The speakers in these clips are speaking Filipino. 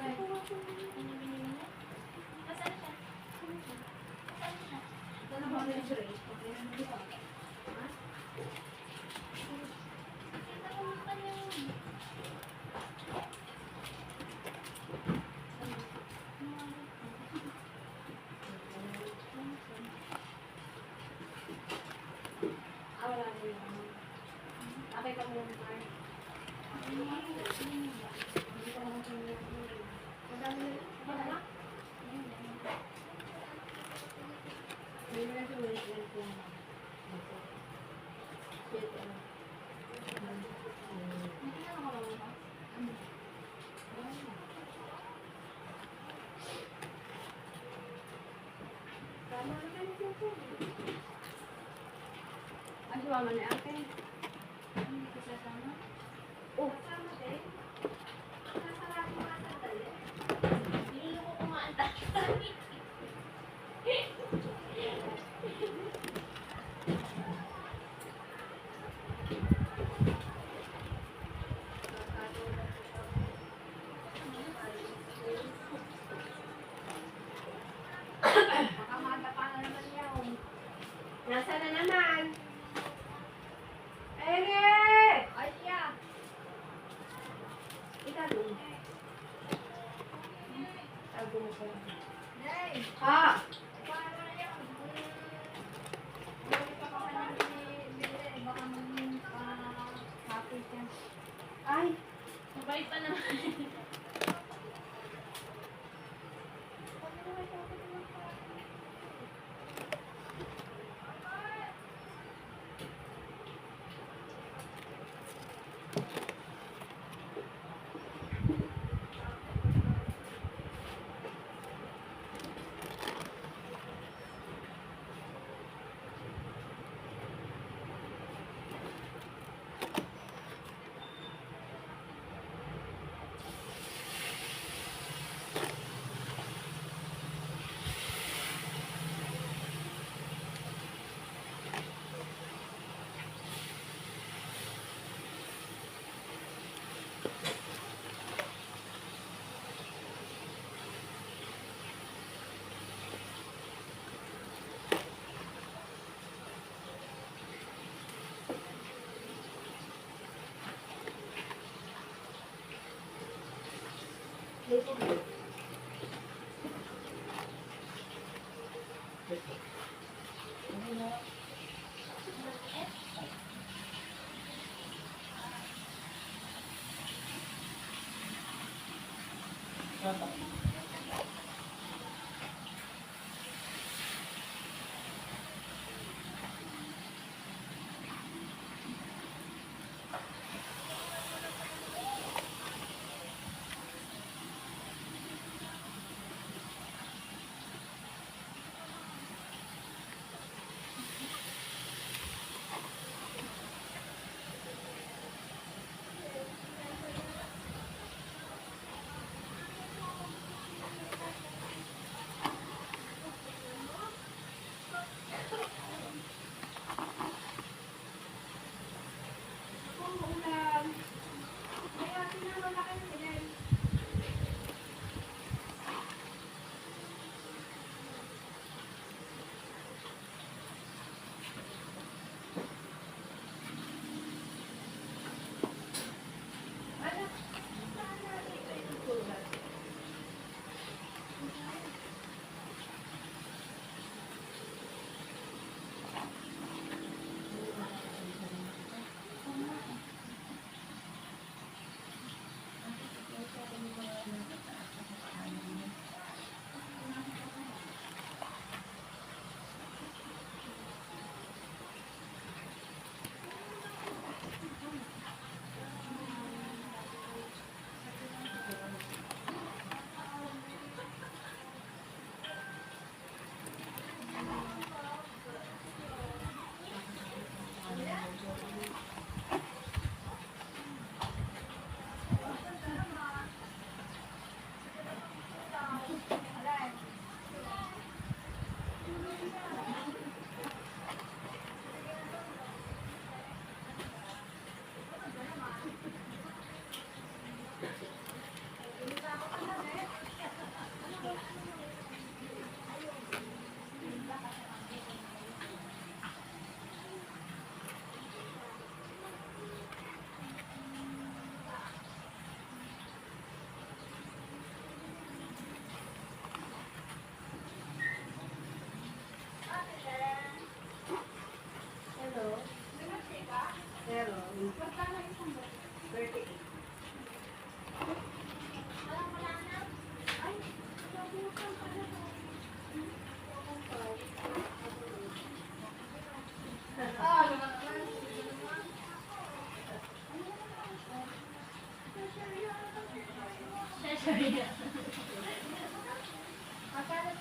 Ay, suwaman ni ate. Oh, sama din. Nasarap mo nga sa dali. Hindi ko kumanta. Makamada pa na naman yun. Nasa na naman? Ere! Ay, siya. Italong. Tago mo ko lang. Ah! Ay! Mabait pa naman.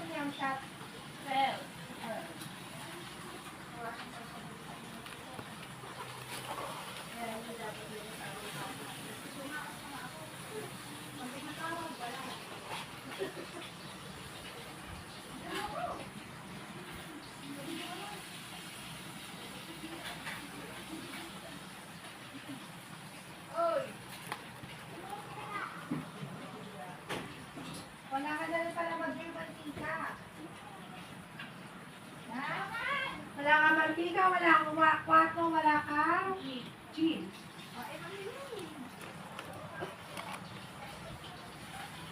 yung shot. Well, Kaya hindi dapat yun sa Oy! Wala ka na rin pala mag-mantika. Ha? Wala ka mantika, wala kang kwarto, wala kang cheese. O, eh, mamili.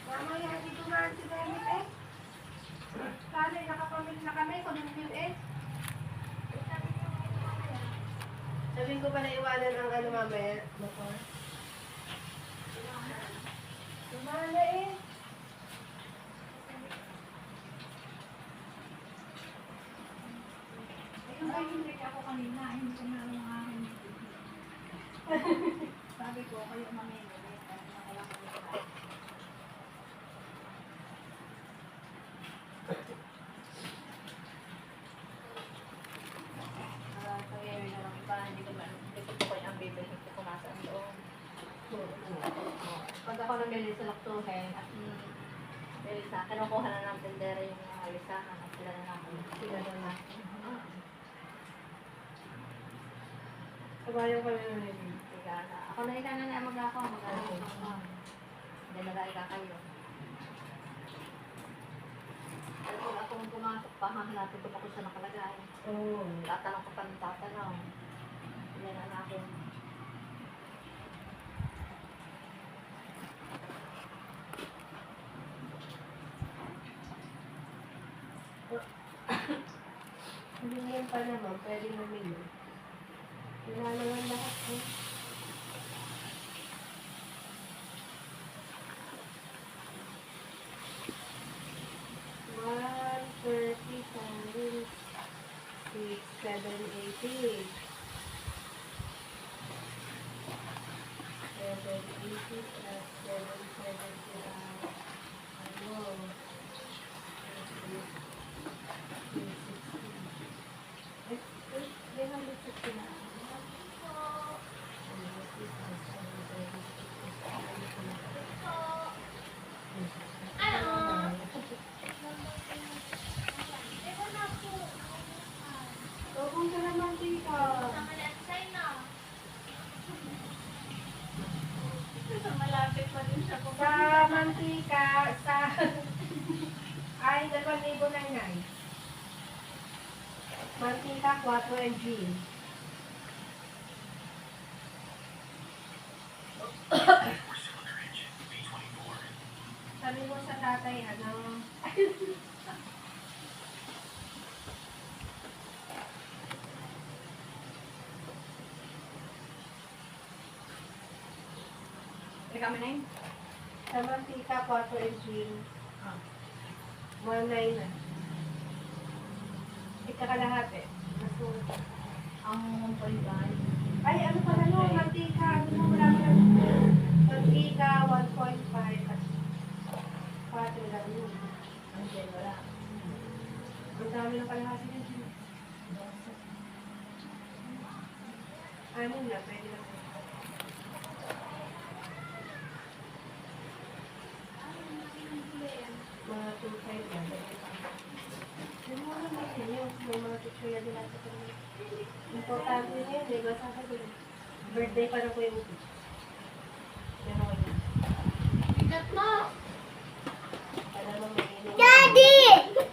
Mamaya, dito nga si Dennis eh. Sana nakapamili na kami, kumimil eh. Sabihin ko pa na iwanan ang ano mamaya, motor. Tumala eh. Ayun ay hindi ako kanina, hindi ko na ang akin. Sabi ko, kayo mamimili. Wala kami sa kaya yun na lang iba, hindi ko po kayo ang bibili ko kung nasaan doon. Pag ako namili sa Laktuhen at Melissa, kinukuha na ng tendera yung mga lisahan at sila na namin. Sila na natin. Sabayan kami na nila. Ako na ikaw na mag-ako. Hindi na ika kayo. Pero kung ako pumasok pa, hahanapin ko pa kung saan nakalagay. Oo. Tatanong ko pa ng tatanong. Hindi na natin. Hindi yan pa naman, pwede mamili. Wala naman lahat eh. One, 30, 7, 6, 7, 80. 780 plus 770 ano? 360 na. Kung sa naman dito. Malapit pa din siya kung Sa mantika, sa... ay, 2,000 na yan. Mantika, 4 mg. Sabi mo sa tatay, ano... kami na yun. Sa mantika, 4 mg. 1,900 na. Ikakalahati. Ang 1.5. Ay, ano pala no? Mantika. Ano mo wala mo lang. Mantika, 1.5 at 4 lang yun. Hindi, wala. Ang dami ng kalahati din. Ano na, pwede lang. Mga 2.5 lang. Yung mga naman yun, may mga picture na din natin. Importante yun, di ba? Sabi ko, birthday pa na po yung